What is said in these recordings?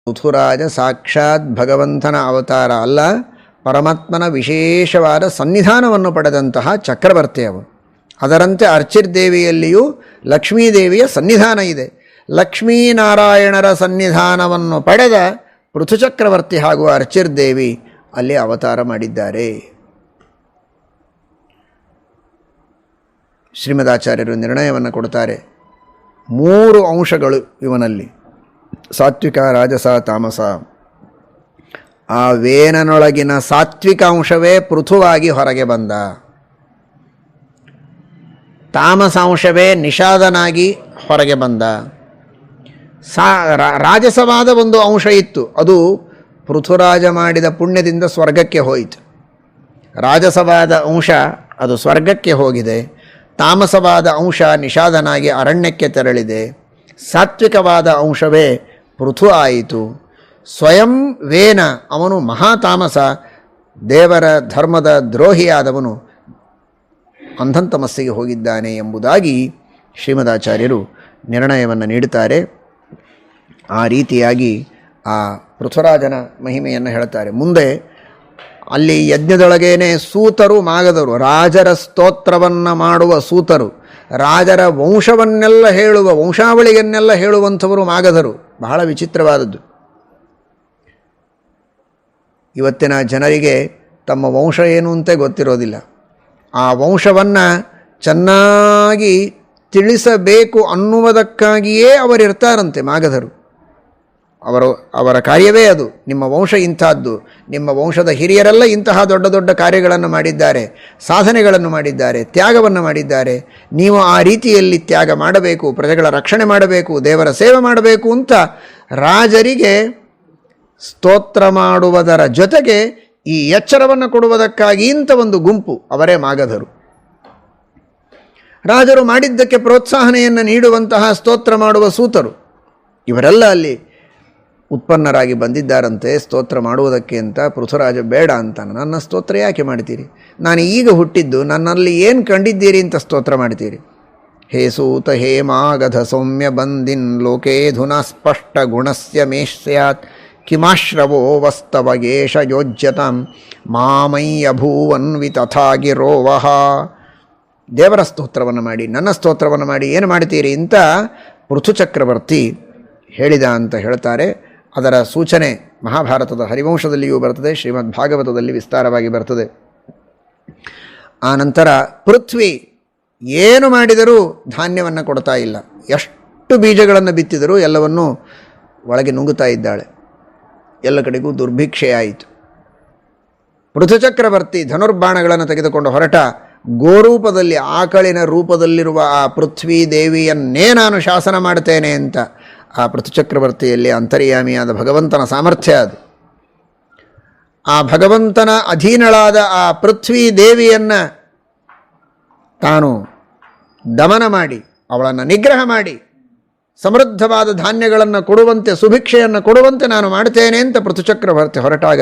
ಪೃಥುರಾಜ ಸಾಕ್ಷಾತ್ ಭಗವಂತನ ಅವತಾರ ಅಲ್ಲ, ಪರಮಾತ್ಮನ ವಿಶೇಷವಾದ ಸನ್ನಿಧಾನವನ್ನು ಪಡೆದಂತಹ ಚಕ್ರವರ್ತಿ ಅವನು. ಅದರಂತೆ ಅರ್ಚಿರ್ದೇವಿಯಲ್ಲಿಯೂ ಲಕ್ಷ್ಮೀದೇವಿಯ ಸನ್ನಿಧಾನ ಇದೆ. ಲಕ್ಷ್ಮೀನಾರಾಯಣರ ಸನ್ನಿಧಾನವನ್ನು ಪಡೆದ ಪೃಥುಚಕ್ರವರ್ತಿ ಹಾಗೂ ಅರ್ಚಿರ್ದೇವಿ ಅಲ್ಲಿ ಅವತಾರ ಮಾಡಿದ್ದಾರೆ. ಶ್ರೀಮದಾಚಾರ್ಯರು ನಿರ್ಣಯವನ್ನು ಕೊಡ್ತಾರೆ. 3 ಅಂಶಗಳು ಇವನಲ್ಲಿ: ಸಾತ್ವಿಕ, ರಾಜಸ, ತಾಮಸ. ಆ ವೇನನೊಳಗಿನ ಸಾತ್ವಿಕ ಅಂಶವೇ ಪೃಥುವಾಗಿ ಹೊರಗೆ ಬಂದ, ತಾಮಸಾಂಶವೇ ನಿಷಾದನಾಗಿ ಹೊರಗೆ ಬಂದ. ರಾಜಸವಾದ ಒಂದು ಅಂಶ ಇತ್ತು, ಅದು ಪೃಥುರಾಜ ಮಾಡಿದ ಪುಣ್ಯದಿಂದ ಸ್ವರ್ಗಕ್ಕೆ ಹೋಯಿತು. ರಾಜಸವಾದ ಅಂಶ ಅದು ಸ್ವರ್ಗಕ್ಕೆ ಹೋಗಿದೆ. ತಾಮಸವಾದ ಅಂಶ ನಿಷಾದನಾಗಿ ಅರಣ್ಯಕ್ಕೆ ತೆರಳಿದೆ. ಸಾತ್ವಿಕವಾದ ಅಂಶವೇ ಪೃಥು ಆಯಿತು. ಸ್ವಯಂ ವೇನ ಅವನು ಮಹಾತಾಮಸ, ದೇವರ ಧರ್ಮದ ದ್ರೋಹಿಯಾದವನು ಅಂಧಂತಮಸ್ಸಿಗೆ ಹೋಗಿದ್ದಾನೆ ಎಂಬುದಾಗಿ ಶ್ರೀಮದಾಚಾರ್ಯರು ನಿರ್ಣಯವನ್ನು ನೀಡುತ್ತಾರೆ. ಆ ರೀತಿಯಾಗಿ ಆ ಪೃಥುರಾಜನ ಮಹಿಮೆಯನ್ನು ಹೇಳ್ತಾರೆ. ಮುಂದೆ ಅಲ್ಲಿ ಯಜ್ಞದೊಳಗೇನೆ ಸೂತರು, ಮಾಗಧರು, ರಾಜರ ಸ್ತೋತ್ರವನ್ನು ಮಾಡುವ ಸೂತರು, ರಾಜರ ವಂಶವನ್ನೆಲ್ಲ ಹೇಳುವ, ವಂಶಾವಳಿಯನ್ನೆಲ್ಲ ಹೇಳುವಂಥವರು ಮಾಗಧರು. ಬಹಳ ವಿಚಿತ್ರವಾದದ್ದು. ಇವತ್ತಿನ ಜನರಿಗೆ ತಮ್ಮ ವಂಶ ಏನು ಅಂತ ಗೊತ್ತಿರೋದಿಲ್ಲ. ಆ ವಂಶವನ್ನು ಚೆನ್ನಾಗಿ ತಿಳಿಸಬೇಕು ಅನ್ನುವುದಕ್ಕಾಗಿಯೇ ಅವರಿರ್ತಾರಂತೆ ಮಾಗಧರು. ಅವರ ಕಾರ್ಯವೇ ಅದು. ನಿಮ್ಮ ವಂಶ ಇಂಥದ್ದು, ನಿಮ್ಮ ವಂಶದ ಹಿರಿಯರೆಲ್ಲ ಇಂತಹ ದೊಡ್ಡ ದೊಡ್ಡ ಕಾರ್ಯಗಳನ್ನು ಮಾಡಿದ್ದಾರೆ, ಸಾಧನೆಗಳನ್ನು ಮಾಡಿದ್ದಾರೆ, ತ್ಯಾಗವನ್ನು ಮಾಡಿದ್ದಾರೆ. ನೀವು ಆ ರೀತಿಯಲ್ಲಿ ತ್ಯಾಗ ಮಾಡಬೇಕು, ಪ್ರಜೆಗಳ ರಕ್ಷಣೆ ಮಾಡಬೇಕು, ದೇವರ ಸೇವೆ ಮಾಡಬೇಕು ಅಂತ ರಾಜರಿಗೆ ಸ್ತೋತ್ರ ಮಾಡುವುದರ ಜೊತೆಗೆ ಈ ಎಚ್ಚರವನ್ನು ಕೊಡುವುದಕ್ಕಾಗಿ ಇಂಥ ಒಂದು ಗುಂಪು, ಅವರೇ ಮಾಗಧರು. ರಾಜರು ಮಾಡಿದ್ದಕ್ಕೆ ಪ್ರೋತ್ಸಾಹನೆಯನ್ನು ನೀಡುವಂತಹ ಸ್ತೋತ್ರ ಮಾಡುವ ಸೂತರು ಇವರೆಲ್ಲ ಅಲ್ಲಿ ಉತ್ಪನ್ನರಾಗಿ ಬಂದಿದ್ದಾರಂತೆ ಸ್ತೋತ್ರ ಮಾಡುವುದಕ್ಕೆ ಅಂತ. ಪೃಥುರಾಜ ಬೇಡ ಅಂತಾನೆ. ನನ್ನ ಸ್ತೋತ್ರ ಯಾಕೆ ಮಾಡ್ತೀರಿ? ನಾನು ಈಗ ಹುಟ್ಟಿದ್ದು, ನನ್ನಲ್ಲಿ ಏನು ಕಂಡಿದ್ದೀರಿ ಅಂತ ಸ್ತೋತ್ರ ಮಾಡ್ತೀರಿ? ಹೇ ಸೂತ ಹೇ ಮಾಗಧ ಸೌಮ್ಯ ಬಂದಿನ್ ಲೋಕೇಧುನಾ ಸ್ಪಷ್ಟ ಗುಣಸ್ಯ ಮೇ ಸ್ಯಾತ್ ಕಿಮಾಶ್ರವೋ ವಸ್ತವಗೇಶ ಯೋಜ್ಯತಾಂ ಮಾಮಯ್ಯಭೂವನ್ವಿ ತಥಾಗಿರೋವಹ. ದೇವರ ಸ್ತೋತ್ರವನ್ನು ಮಾಡಿ, ನನ್ನ ಸ್ತೋತ್ರವನ್ನು ಮಾಡಿ ಏನು ಮಾಡ್ತೀರಿ ಅಂತ ಪೃಥುಚಕ್ರವರ್ತಿ ಹೇಳಿದ ಅಂತ ಹೇಳ್ತಾರೆ. ಅದರ ಸೂಚನೆ ಮಹಾಭಾರತದ ಹರಿವಂಶದಲ್ಲಿಯೂ ಬರ್ತದೆ, ಶ್ರೀಮದ್ ಭಾಗವತದಲ್ಲಿ ವಿಸ್ತಾರವಾಗಿ ಬರ್ತದೆ. ಆ ನಂತರ ಪೃಥ್ವಿ ಏನು ಮಾಡಿದರೂ ಧಾನ್ಯವನ್ನು ಕೊಡ್ತಾ ಇಲ್ಲ. ಎಷ್ಟು ಬೀಜಗಳನ್ನು ಬಿತ್ತಿದರೂ ಎಲ್ಲವನ್ನೂ ಒಳಗೆ ನುಂಗುತ್ತಾ ಇದ್ದಾಳೆ. ಎಲ್ಲ ಕಡೆಗೂ ದುರ್ಭಿಕ್ಷೆಯಾಯಿತು. ಪೃಥುಚಕ್ರವರ್ತಿ ಧನುರ್ಬಾಣಗಳನ್ನು ತೆಗೆದುಕೊಂಡು ಹೊರಟ. ಗೋರೂಪದಲ್ಲಿ, ಆಕಳಿನ ರೂಪದಲ್ಲಿರುವ ಆ ಪೃಥ್ವಿ ದೇವಿಯನ್ನೇ ನಾನು ಶಾಸನ ಮಾಡ್ತೇನೆ ಅಂತ ಆ ಪೃಥುಚಕ್ರವರ್ತಿಯಲ್ಲಿ ಅಂತರ್ಯಾಮಿಯಾದ ಭಗವಂತನ ಸಾಮರ್ಥ್ಯ ಅದು. ಆ ಭಗವಂತನ ಅಧೀನಳಾದ ಆ ಪೃಥ್ವಿ ದೇವಿಯನ್ನು ತಾನು ದಮನ ಮಾಡಿ, ಅವಳನ್ನು ನಿಗ್ರಹ ಮಾಡಿ, ಸಮೃದ್ಧವಾದ ಧಾನ್ಯಗಳನ್ನು ಕೊಡುವಂತೆ, ಸುಭಿಕ್ಷೆಯನ್ನು ಕೊಡುವಂತೆ ನಾನು ಮಾಡ್ತೇನೆ ಅಂತ ಪೃಥುಚಕ್ರವರ್ತಿ ಹೊರಟಾಗ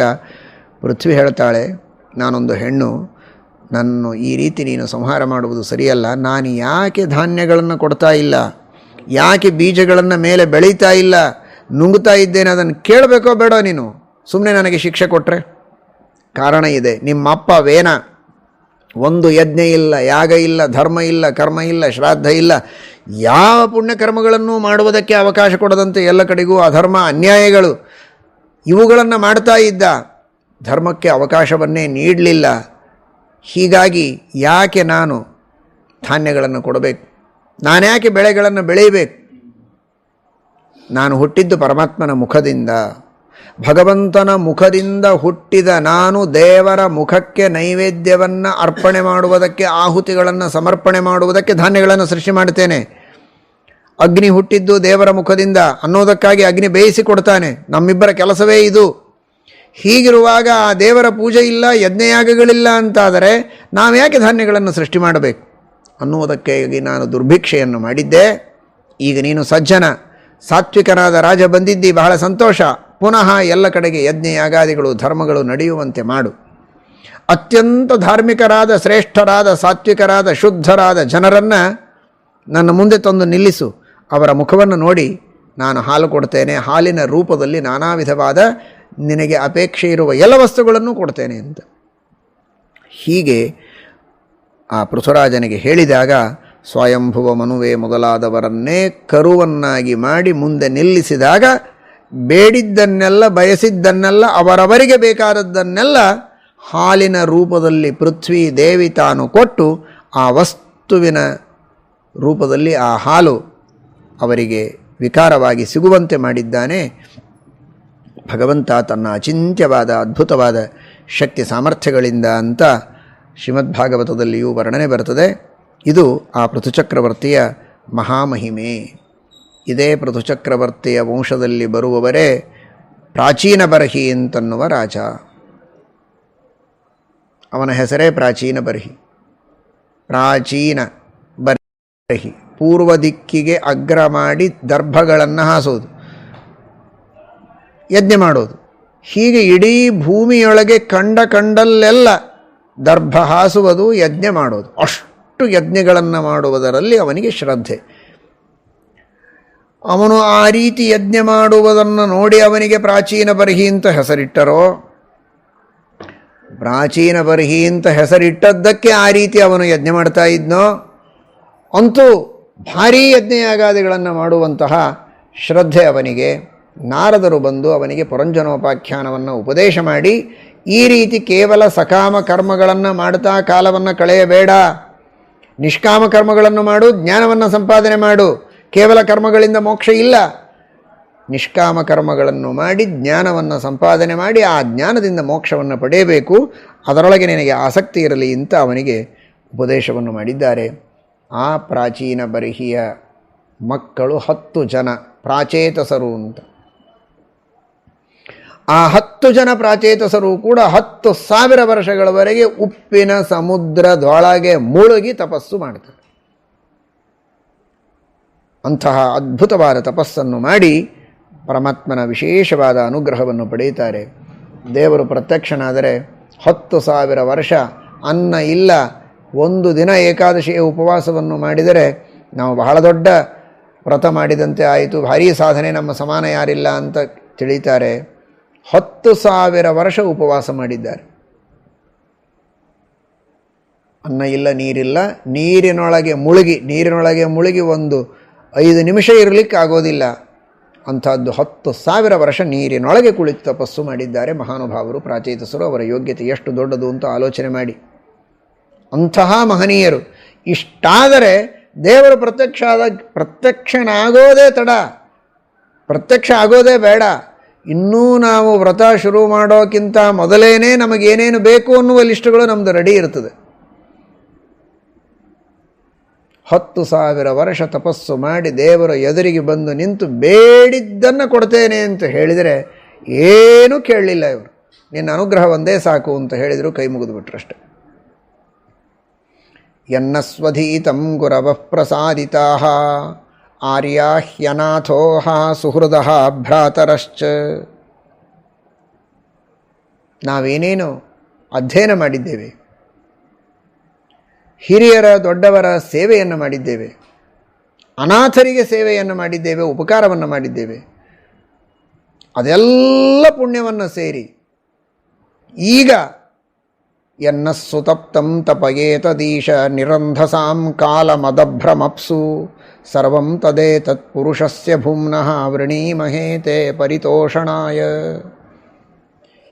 ಪೃಥ್ವಿ ಹೇಳ್ತಾಳೆ, ನಾನೊಂದು ಹೆಣ್ಣು, ನನ್ನನ್ನು ಈ ರೀತಿ ನೀನು ಸಂಹಾರ ಮಾಡುವುದು ಸರಿಯಲ್ಲ. ನಾನು ಯಾಕೆ ಧಾನ್ಯಗಳನ್ನು ಕೊಡ್ತಾ ಇಲ್ಲ, ಯಾಕೆ ಬೀಜಗಳನ್ನು ಮೇಲೆ ಬೆಳೀತಾ ಇಲ್ಲ, ನುಂಗುತ್ತಾ ಇದ್ದೇನೆ, ಅದನ್ನು ಕೇಳಬೇಕೋ ಬೇಡ ನೀನು? ಸುಮ್ಮನೆ ನನಗೆ ಶಿಕ್ಷೆ ಕೊಟ್ಟರೆ? ಕಾರಣ ಇದೆ. ನಿಮ್ಮಪ್ಪ ವೇನ ಒಂದು ಯಜ್ಞ ಇಲ್ಲ, ಯಾಗ ಇಲ್ಲ, ಧರ್ಮ ಇಲ್ಲ, ಕರ್ಮ ಇಲ್ಲ, ಶ್ರಾದ್ದ ಇಲ್ಲ, ಯಾವ ಪುಣ್ಯಕರ್ಮಗಳನ್ನು ಮಾಡುವುದಕ್ಕೆ ಅವಕಾಶ ಕೊಡದಂತೆ ಎಲ್ಲ ಕಡೆಗೂ ಅಧರ್ಮ, ಅನ್ಯಾಯಗಳು ಇವುಗಳನ್ನು ಮಾಡ್ತಾ ಇದ್ದ. ಧರ್ಮಕ್ಕೆ ಅವಕಾಶವನ್ನೇ ನೀಡಲಿಲ್ಲ. ಹೀಗಾಗಿ ಯಾಕೆ ನಾನು ಧಾನ್ಯಗಳನ್ನು ಕೊಡಬೇಕು? ನಾನ್ಯಾಕೆ ಬೆಳೆಗಳನ್ನು ಬೆಳೆಯಬೇಕು? ನಾನು ಹುಟ್ಟಿದ್ದು ಪರಮಾತ್ಮನ ಮುಖದಿಂದ, ಭಗವಂತನ ಮುಖದಿಂದ ಹುಟ್ಟಿದ ನಾನು ದೇವರ ಮುಖಕ್ಕೆ ನೈವೇದ್ಯವನ್ನು ಅರ್ಪಣೆ ಮಾಡುವುದಕ್ಕೆ, ಆಹುತಿಗಳನ್ನು ಸಮರ್ಪಣೆ ಮಾಡುವುದಕ್ಕೆ ಧಾನ್ಯಗಳನ್ನು ಸೃಷ್ಟಿ ಮಾಡ್ತೇನೆ. ಅಗ್ನಿ ಹುಟ್ಟಿದ್ದು ದೇವರ ಮುಖದಿಂದ ಅನ್ನೋದಕ್ಕಾಗಿ ಅಗ್ನಿ ಬೇಯಿಸಿಕೊಡ್ತಾನೆ. ನಮ್ಮಿಬ್ಬರ ಕೆಲಸವೇ ಇದು. ಹೀಗಿರುವಾಗ ಆ ದೇವರ ಪೂಜೆ ಇಲ್ಲ, ಯಜ್ಞಯಾಗಗಳಿಲ್ಲ ಅಂತಾದರೆ ನಾವ್ಯಾಕೆ ಧಾನ್ಯಗಳನ್ನು ಸೃಷ್ಟಿ ಮಾಡಬೇಕು ಅನ್ನುವುದಕ್ಕಾಗಿ ನಾನು ದುರ್ಭಿಕ್ಷೆಯನ್ನು ಮಾಡಿದ್ದೆ. ಈಗ ನೀನು ಸಜ್ಜನ ಸಾತ್ವಿಕನಾದ ರಾಜ ಬಂದಿದ್ದಿ, ಬಹಳ ಸಂತೋಷ. ಪುನಃ ಎಲ್ಲ ಕಡೆಗೆ ಯಜ್ಞಯಾಗಾದಿಗಳು, ಧರ್ಮಗಳು ನಡೆಯುವಂತೆ ಮಾಡು. ಅತ್ಯಂತ ಧಾರ್ಮಿಕರಾದ, ಶ್ರೇಷ್ಠರಾದ, ಸಾತ್ವಿಕರಾದ, ಶುದ್ಧರಾದ ಜನರನ್ನು ನನ್ನ ಮುಂದೆ ತಂದು ನಿಲ್ಲಿಸು. ಅವರ ಮುಖವನ್ನು ನೋಡಿ ನಾನು ಹಾಲು ಕೊಡ್ತೇನೆ, ಹಾಲಿನ ರೂಪದಲ್ಲಿ ನಾನಾ ವಿಧವಾದ ನಿನಗೆ ಅಪೇಕ್ಷೆ ಇರುವ ಎಲ್ಲ ವಸ್ತುಗಳನ್ನು ಕೊಡ್ತೇನೆ ಅಂತ. ಹೀಗೆ ಆ ಪೃಥುರಾಜನಿಗೆ ಹೇಳಿದಾಗ ಸ್ವಯಂಭುವ ಮನುವೆ ಮೊದಲಾದವರನ್ನೇ ಕರುವನ್ನಾಗಿ ಮಾಡಿ ಮುಂದೆ ನಿಲ್ಲಿಸಿದಾಗ ಬೇಡಿದ್ದನ್ನೆಲ್ಲ ಬಯಸಿದ್ದನ್ನೆಲ್ಲ ಅವರವರಿಗೆ ಬೇಕಾದದ್ದನ್ನೆಲ್ಲ ಹಾಲಿನ ರೂಪದಲ್ಲಿ ಪೃಥ್ವಿ ದೇವಿ ತಾನು ಕೊಟ್ಟು ಆ ವಸ್ತುವಿನ ರೂಪದಲ್ಲಿ ಆ ಹಾಲು ಅವರಿಗೆ ವಿಕಾರವಾಗಿ ಸಿಗುವಂತೆ ಮಾಡಿದ್ದಾನೆ ಭಗವಂತ ತನ್ನ ಅಚಿಂತ್ಯವಾದ ಅದ್ಭುತವಾದ ಶಕ್ತಿ ಸಾಮರ್ಥ್ಯಗಳಿಂದ ಅಂತ ಶ್ರೀಮದ್ಭಾಗವತದಲ್ಲಿಯೂ ವರ್ಣನೆ ಬರ್ತದೆ. ಇದು ಆ ಪೃಥುಚಕ್ರವರ್ತಿಯ ಮಹಾಮಹಿಮೆ. ಇದೇ ಪೃಥುಚಕ್ರವರ್ತಿಯ ವಂಶದಲ್ಲಿ ಬರುವವರೇ ಪ್ರಾಚೀನ ಬರ್ಹಿ ಅಂತನ್ನುವ ರಾಜ. ಅವನ ಹೆಸರೇ ಪ್ರಾಚೀನ ಬರ್ಹಿ. ಪ್ರಾಚೀನ ಬರ್ಹಿ ಪೂರ್ವ ದಿಕ್ಕಿಗೆ ಅಗ್ರ ಮಾಡಿ ದರ್ಭಗಳನ್ನು ಹಾಸೋದು, ಯಜ್ಞ ಮಾಡೋದು. ಹೀಗೆ ಇಡೀ ಭೂಮಿಯೊಳಗೆ ಕಂಡಲ್ಲೆಲ್ಲ ದರ್ಭ ಹಾಸುವುದು, ಯಜ್ಞ ಮಾಡೋದು. ಅಷ್ಟು ಯಜ್ಞಗಳನ್ನು ಮಾಡುವುದರಲ್ಲಿ ಅವನಿಗೆ ಶ್ರದ್ಧೆ. ಅವನು ಆ ರೀತಿ ಯಜ್ಞ ಮಾಡುವುದನ್ನು ನೋಡಿ ಅವನಿಗೆ ಪ್ರಾಚೀನ ಬರ್ಹಿ ಅಂತ ಹೆಸರಿಟ್ಟರೋ, ಪ್ರಾಚೀನ ಬರ್ಹಿ ಅಂತ ಹೆಸರಿಟ್ಟದ್ದಕ್ಕೆ ಆ ರೀತಿ ಅವನು ಯಜ್ಞ ಮಾಡ್ತಾ ಇದ್ನೋ, ಅಂತೂ ಭಾರೀ ಯಜ್ಞಯಾಗಾದಿಗಳನ್ನು ಮಾಡುವಂತಹ ಶ್ರದ್ಧೆ ಅವನಿಗೆ. ನಾರದರು ಬಂದು ಅವನಿಗೆ ಪುರಂಜನೋಪಾಖ್ಯಾನವನ್ನು ಉಪದೇಶ ಮಾಡಿ, ಈ ರೀತಿ ಕೇವಲ ಸಕಾಮ ಕರ್ಮಗಳನ್ನು ಮಾಡ್ತಾ ಕಾಲವನ್ನು ಕಳೆಯಬೇಡ, ನಿಷ್ಕಾಮ ಕರ್ಮಗಳನ್ನು ಮಾಡು, ಜ್ಞಾನವನ್ನು ಸಂಪಾದನೆ ಮಾಡು. ಕೇವಲ ಕರ್ಮಗಳಿಂದ ಮೋಕ್ಷ ಇಲ್ಲ, ನಿಷ್ಕಾಮ ಕರ್ಮಗಳನ್ನು ಮಾಡಿ ಜ್ಞಾನವನ್ನು ಸಂಪಾದನೆ ಮಾಡಿ ಆ ಜ್ಞಾನದಿಂದ ಮೋಕ್ಷವನ್ನು ಪಡೆಯಬೇಕು. ಅದರೊಳಗೆ ನಿನಗೆ ಆಸಕ್ತಿ ಇರಲಿ ಅಂತ ಅವನಿಗೆ ಉಪದೇಶವನ್ನು ಮಾಡಿದ್ದಾರೆ. ಆ ಪ್ರಾಚೀನ ಬರ್ಹಿಯ ಮಕ್ಕಳು 10 ಜನ ಪ್ರಾಚೇತಸರು ಅಂತ. ಆ 10 ಜನ ಪ್ರಾಚೇತಸರು ಕೂಡ 10,000 ವರ್ಷಗಳವರೆಗೆ ಉಪ್ಪಿನ ಸಮುದ್ರದೊಳಗೆ ಮುಳುಗಿ ತಪಸ್ಸು ಮಾಡ್ತಾರೆ. ಅಂತಹ ಅದ್ಭುತವಾದ ತಪಸ್ಸನ್ನು ಮಾಡಿ ಪರಮಾತ್ಮನ ವಿಶೇಷವಾದ ಅನುಗ್ರಹವನ್ನು ಪಡೆಯುತ್ತಾರೆ. ದೇವರು ಪ್ರತ್ಯಕ್ಷನಾದರೆ 10,000 ವರ್ಷ ಅನ್ನ ಇಲ್ಲ, ಒಂದು ದಿನ ಏಕಾದಶಿಯ ಉಪವಾಸವನ್ನು ಮಾಡಿದರೆ ನಾವು ಬಹಳ ದೊಡ್ಡ ವ್ರತ ಮಾಡಿದಂತೆ ಆಯಿತು, ಭಾರೀ ಸಾಧನೆ, ನಮ್ಮ ಸಮಾನ ಯಾರಿಲ್ಲ ಅಂತ ತಿಳಿತಾರೆ. 10,000 ವರ್ಷ ಉಪವಾಸ ಮಾಡಿದ್ದಾರೆ. ಅನ್ನ ಇಲ್ಲ, ನೀರಿಲ್ಲ, ನೀರಿನೊಳಗೆ ಮುಳುಗಿ ಒಂದು 5 ನಿಮಿಷ ಇರಲಿಕ್ಕೆ ಆಗೋದಿಲ್ಲ. ಅಂಥದ್ದು 10,000 ವರ್ಷ ನೀರಿನೊಳಗೆ ಕುಳಿತು ತಪಸ್ಸು ಮಾಡಿದ್ದಾರೆ ಮಹಾನುಭಾವರು ಪ್ರಾಚೇತಸರು. ಅವರ ಯೋಗ್ಯತೆ ಎಷ್ಟು ದೊಡ್ಡದು ಅಂತ ಆಲೋಚನೆ ಮಾಡಿ. ಅಂತಹ ಮಹನೀಯರು. ಇಷ್ಟಾದರೆ ದೇವರು ಪ್ರತ್ಯಕ್ಷನಾಗೋದೇ ತಡ, ಪ್ರತ್ಯಕ್ಷ ಆಗೋದೇ ಬೇಡ. ಇನ್ನೂ ನಾವು ವ್ರತ ಶುರು ಮಾಡೋಕ್ಕಿಂತ ಮೊದಲೇನೆ ನಮಗೇನೇನು ಬೇಕು ಅನ್ನುವ ಲಿಸ್ಟ್ಗಳು ನಮ್ಮದು ರೆಡಿ ಇರ್ತದೆ. 10,000 ವರ್ಷ ತಪಸ್ಸು ಮಾಡಿ ದೇವರ ಎದುರಿಗೆ ಬಂದು ನಿಂತು ಬೇಡಿದ್ದನ್ನು ಕೊಡ್ತೇನೆ ಅಂತ ಹೇಳಿದರೆ ಏನೂ ಕೇಳಲಿಲ್ಲ ಇವರು. ನಿನ್ನ ಅನುಗ್ರಹ ಒಂದೇ ಸಾಕು ಅಂತ ಹೇಳಿದರು, ಕೈ ಮುಗಿದು ಬಿಟ್ರಷ್ಟೆ. ಯನ್ನಸ್ವಧೀತಂ ಗುರವಃ ಪ್ರಸಾದಿತಾಃ ಆರ್ಯಾ ಹ್ಯನಾಥೋಃ ಸುಹೃದಃ ಭ್ರಾತರಶ್ಚ. ನಾವೇನೇನು ಅಧ್ಯಯನ ಮಾಡಿದ್ದೇವೆ, ಹಿರಿಯರ ದೊಡ್ಡವರ ಸೇವೆಯನ್ನು ಮಾಡಿದ್ದೇವೆ, ಅನಾಥರಿಗೆ ಸೇವೆಯನ್ನು ಮಾಡಿದ್ದೇವೆ, ಉಪಕಾರವನ್ನು ಮಾಡಿದ್ದೇವೆ. ಅದೆಲ್ಲ ಪುಣ್ಯವನ್ನು ಸೇರಿ ಈಗ ಯನ್ನಸ್ಸುತಪ್ತಂ ತಪಯೇತದೀಶ ನಿರಂಧಸಾಂ ಕಾಲಮದಭ್ರಮಪ್ಸು ಸರ್ವಂ ತದೇತತ್ ಪುರುಷಸ್ಯ ಭುಮ್ನಃ ವೃಣೀಮಹೇತೆ ಪರಿತೋಷಣಾಯ.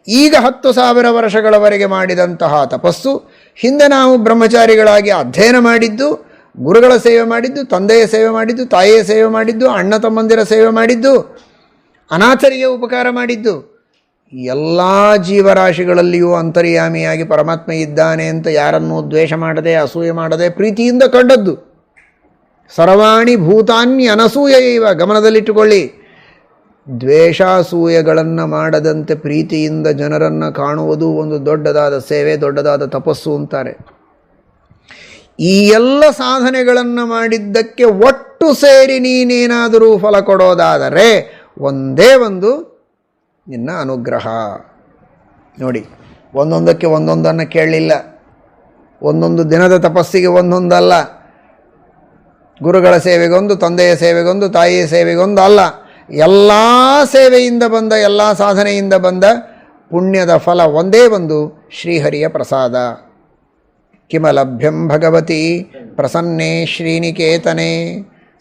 ಈಗ 10,000 ವರ್ಷಗಳವರೆಗೆ ಮಾಡಿದಂತಹ ತಪಸ್ಸು, ಹಿಂದೆ ನಾವು ಬ್ರಹ್ಮಚಾರಿಗಳಾಗಿ ಅಧ್ಯಯನ ಮಾಡಿದ್ದು, ಗುರುಗಳ ಸೇವೆ ಮಾಡಿದ್ದು, ತಂದೆಯ ಸೇವೆ ಮಾಡಿದ್ದು, ತಾಯಿಯ ಸೇವೆ ಮಾಡಿದ್ದು, ಅಣ್ಣ ತಮ್ಮಂದಿರ ಸೇವೆ ಮಾಡಿದ್ದು, ಅನಾಥರಿಗೆ ಉಪಕಾರ ಮಾಡಿದ್ದು, ಎಲ್ಲ ಜೀವರಾಶಿಗಳಲ್ಲಿಯೂ ಅಂತರ್ಯಾಮಿಯಾಗಿ ಪರಮಾತ್ಮ ಇದ್ದಾನೆ ಅಂತ ಯಾರನ್ನೂ ದ್ವೇಷ ಮಾಡದೆ, ಅಸೂಯೆ ಮಾಡದೆ, ಪ್ರೀತಿಯಿಂದ ಕಂಡದ್ದು. ಸರ್ವಾಣಿ ಭೂತಾನ್ಯ ಅನಸೂಯ ಇವ, ಗಮನದಲ್ಲಿಟ್ಟುಕೊಳ್ಳಿ. ದ್ವೇಷಾಸೂಯೆಗಳನ್ನು ಮಾಡದಂತೆ ಪ್ರೀತಿಯಿಂದ ಜನರನ್ನು ಕಾಣುವುದು ಒಂದು ದೊಡ್ಡದಾದ ಸೇವೆ, ದೊಡ್ಡದಾದ ತಪಸ್ಸು ಅಂತಾರೆ. ಈ ಎಲ್ಲ ಸಾಧನೆಗಳನ್ನು ಮಾಡಿದ್ದಕ್ಕೆ ಒಟ್ಟು ಸೇರಿ ನೀನೇನಾದರೂ ಫಲ ಕೊಡೋದಾದರೆ ಒಂದೇ ಒಂದು ನಿನ್ನ ಅನುಗ್ರಹ. ನೋಡಿ, ಒಂದೊಂದಕ್ಕೆ ಒಂದೊಂದನ್ನು ಕೇಳಲಿಲ್ಲ, ಒಂದೊಂದು ದಿನದ ತಪಸ್ಸಿಗೆ ಒಂದೊಂದಲ್ಲ, ಗುರುಗಳ ಸೇವೆಗೊಂದು, ತಂದೆಯ ಸೇವೆಗೊಂದು, ತಾಯಿಯ ಸೇವೆಗೊಂದು ಅಲ್ಲ, ಎಲ್ಲ ಸೇವೆಯಿಂದ ಬಂದ, ಎಲ್ಲ ಸಾಧನೆಯಿಂದ ಬಂದ ಪುಣ್ಯದ ಫಲ ಒಂದೇ ಒಂದು ಶ್ರೀಹರಿಯ ಪ್ರಸಾದ. ಕಿಮಲಭ್ಯಂ ಭಗವತಿ ಪ್ರಸನ್ನೇ ಶ್ರೀನಿಕೇತನೆ.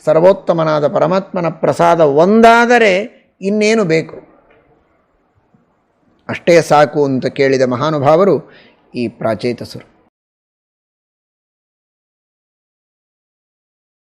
ಸರ್ವೋತ್ತಮನಾದ ಪರಮಾತ್ಮನ ಪ್ರಸಾದ ಒಂದಾದರೆ ಇನ್ನೇನು ಬೇಕು, ಅಷ್ಟೇ ಸಾಕು ಅಂತ ಕೇಳಿದ ಮಹಾನುಭಾವರು ಈ ಪ್ರಾಚೇತಸರು.